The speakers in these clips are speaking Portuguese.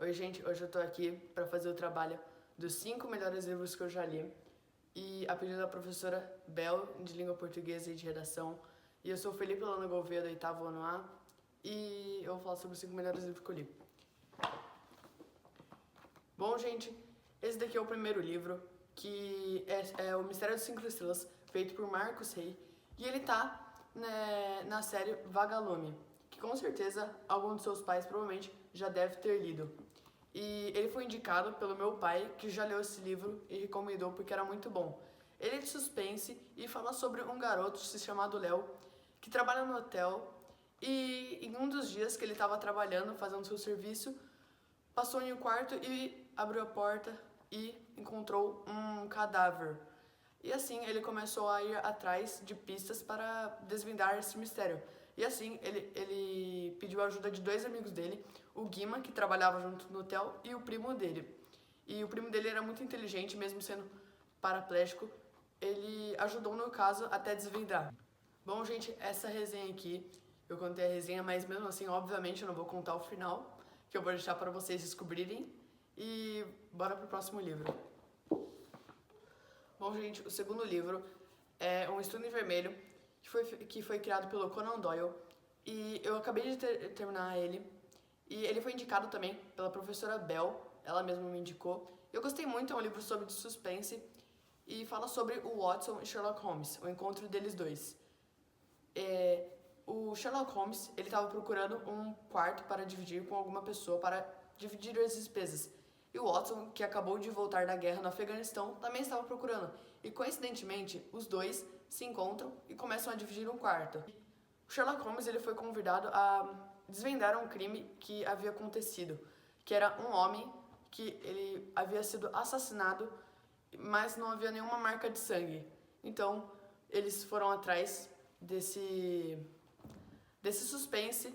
Oi gente, hoje eu tô aqui para fazer o trabalho dos 5 melhores livros que eu já li e a pedido da professora Bel, de língua portuguesa e de redação. E eu sou o Felipe Lano Gouveia, do 8º ano A, e eu vou falar sobre os 5 melhores livros que eu li. Bom gente, esse daqui é o primeiro livro, que é O Mistério das 5 Estrelas, feito por Marcos Rey, e ele tá na série Vagalume, que com certeza algum dos seus pais provavelmente já deve ter lido. E ele foi indicado pelo meu pai, que já leu esse livro e recomendou porque era muito bom. Ele é de suspense e fala sobre um garoto chamado Léo, que trabalha no hotel, e em um dos dias que ele estava trabalhando, fazendo seu serviço, passou em um quarto e abriu a porta e encontrou um cadáver. E assim ele começou a ir atrás de pistas para desvendar esse mistério. E assim ele pediu a ajuda de 2 amigos dele, o Guima, que trabalhava junto no hotel, e o primo dele. E o primo dele era muito inteligente, mesmo sendo paraplégico, ele ajudou no caso até desvendar. Bom gente, essa resenha aqui, eu contei a resenha, mas mesmo assim, obviamente, eu não vou contar o final, que eu vou deixar para vocês descobrirem. E bora pro próximo livro. Bom gente, o segundo livro é Um Estudo em Vermelho, que foi criado pelo Conan Doyle, e eu acabei de terminar ele, e ele foi indicado também pela professora Bel, ela mesma me indicou. Eu gostei muito, é um livro sobre suspense, e fala sobre o Watson e Sherlock Holmes, o encontro deles dois. O Sherlock Holmes, ele estava procurando um quarto para dividir com alguma pessoa, para dividir as despesas. E o Watson, que acabou de voltar da guerra no Afeganistão, também estava procurando. E coincidentemente, os dois se encontram e começam a dividir um quarto. O Sherlock Holmes ele foi convidado a desvendar um crime que havia acontecido, que era um homem que ele havia sido assassinado, mas não havia nenhuma marca de sangue. Então, eles foram atrás desse suspense,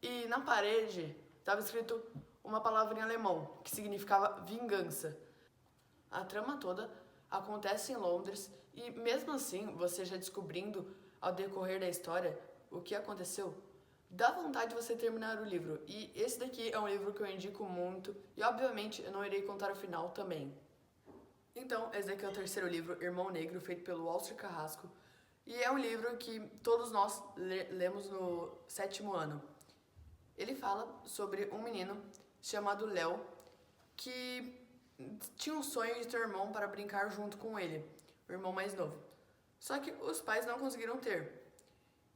e na parede estava escrito uma palavra em alemão, que significava vingança. A trama toda acontece em Londres, e mesmo assim, você já descobrindo ao decorrer da história o que aconteceu, dá vontade de você terminar o livro. E esse daqui é um livro que eu indico muito, e obviamente eu não irei contar o final também. Então, esse daqui é o terceiro livro, Irmão Negro, feito pelo Walter Carrasco. E é um livro que todos nós lemos no 7º ano. Ele fala sobre um menino chamado Léo, que tinha um sonho de ter um irmão para brincar junto com ele, o irmão mais novo. Só que os pais não conseguiram ter.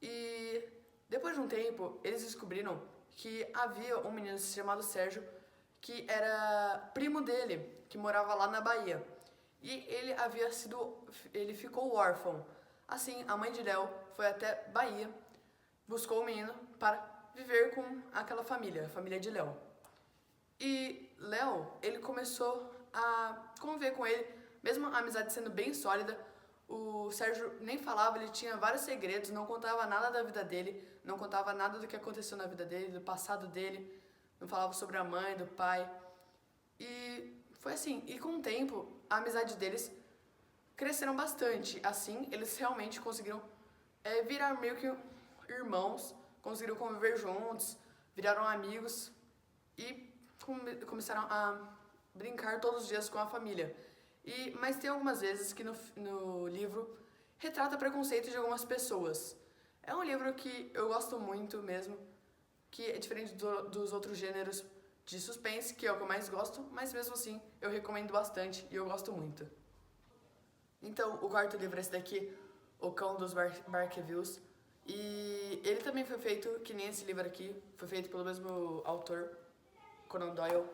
E depois de um tempo, eles descobriram que havia um menino chamado Sérgio, que era primo dele, que morava lá na Bahia. E ele ficou órfão. Assim, a mãe de Léo foi até Bahia, buscou o menino para viver com aquela família, a família de Léo. E Léo, ele começou a conviver com ele, mesmo a amizade sendo bem sólida. O Sérgio nem falava, ele tinha vários segredos, não contava nada da vida dele, não contava nada do que aconteceu na vida dele, do passado dele, não falava sobre a mãe, do pai. E foi assim, e com o tempo, a amizade deles cresceram bastante. Assim, eles realmente conseguiram virar meio que irmãos, conseguiram conviver juntos, viraram amigos e começaram a brincar todos os dias com a família. Mas tem algumas vezes que no livro retrata preconceito de algumas pessoas. É um livro que eu gosto muito mesmo, que é diferente dos outros gêneros de suspense, que é o que eu mais gosto, mas mesmo assim eu recomendo bastante e eu gosto muito. Então, o quarto livro é esse daqui, O Cão dos Baskervilles, e ele também foi feito, que nem esse livro aqui, foi feito pelo mesmo autor, Conan Doyle,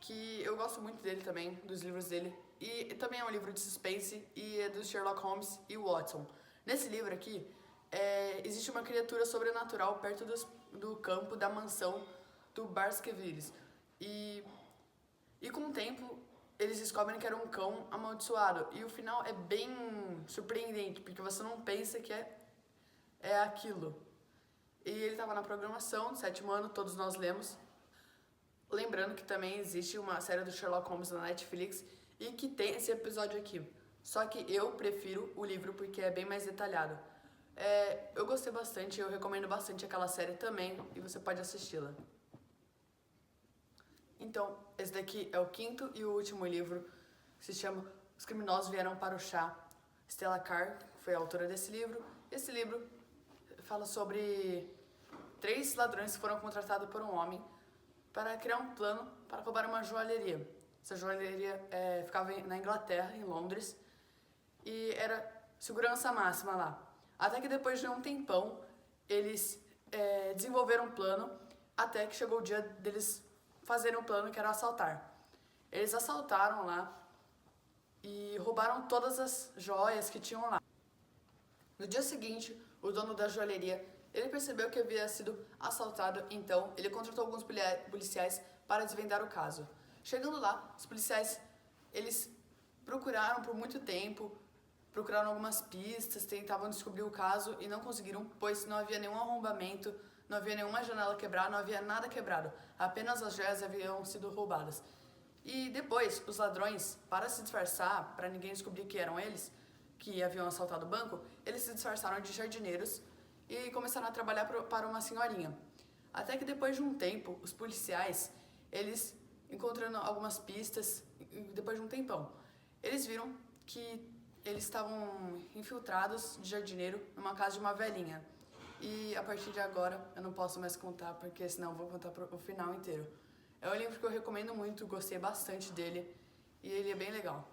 que eu gosto muito dele também, dos livros dele, e também é um livro de suspense, e é do Sherlock Holmes e Watson. Nesse livro aqui, existe uma criatura sobrenatural perto do campo da mansão do Baskervilles, e com o tempo eles descobrem que era um cão amaldiçoado, e o final é bem surpreendente, porque você não pensa que é aquilo. E ele estava na programação do 7º ano, todos nós lemos. Lembrando que também existe uma série do Sherlock Holmes na Netflix e que tem esse episódio aqui. Só que eu prefiro o livro porque é bem mais detalhado. Eu gostei bastante, eu recomendo bastante aquela série também e você pode assisti-la. Então, esse daqui é o quinto e o último livro, que se chama Os Criminosos Vieram para o Chá. Stella Carr foi a autora desse livro. Esse livro fala sobre 3 ladrões que foram contratados por um homem para criar um plano para roubar uma joalheria. Essa joalheria ficava na Inglaterra, em Londres, e era segurança máxima lá. Até que depois de um tempão, eles desenvolveram um plano, até que chegou o dia deles fazerem um plano que era assaltar. Eles assaltaram lá e roubaram todas as joias que tinham lá. No dia seguinte, o dono da joalheria, ele percebeu que havia sido assaltado, então ele contratou alguns policiais para desvendar o caso. Chegando lá, os policiais, eles procuraram por muito tempo, procuraram algumas pistas, tentavam descobrir o caso e não conseguiram, pois não havia nenhum arrombamento, não havia nenhuma janela quebrada, não havia nada quebrado, apenas as joias haviam sido roubadas. E depois, os ladrões, para se disfarçar, para ninguém descobrir que eram eles, que haviam assaltado o banco, eles se disfarçaram de jardineiros e começaram a trabalhar para uma senhorinha. Até que depois de um tempo, os policiais, eles encontrando algumas pistas, depois de um tempão, eles viram que eles estavam infiltrados de jardineiro numa casa de uma velhinha. E a partir de agora eu não posso mais contar, porque senão eu vou contar o final inteiro. É um livro que eu recomendo muito, gostei bastante dele e ele é bem legal.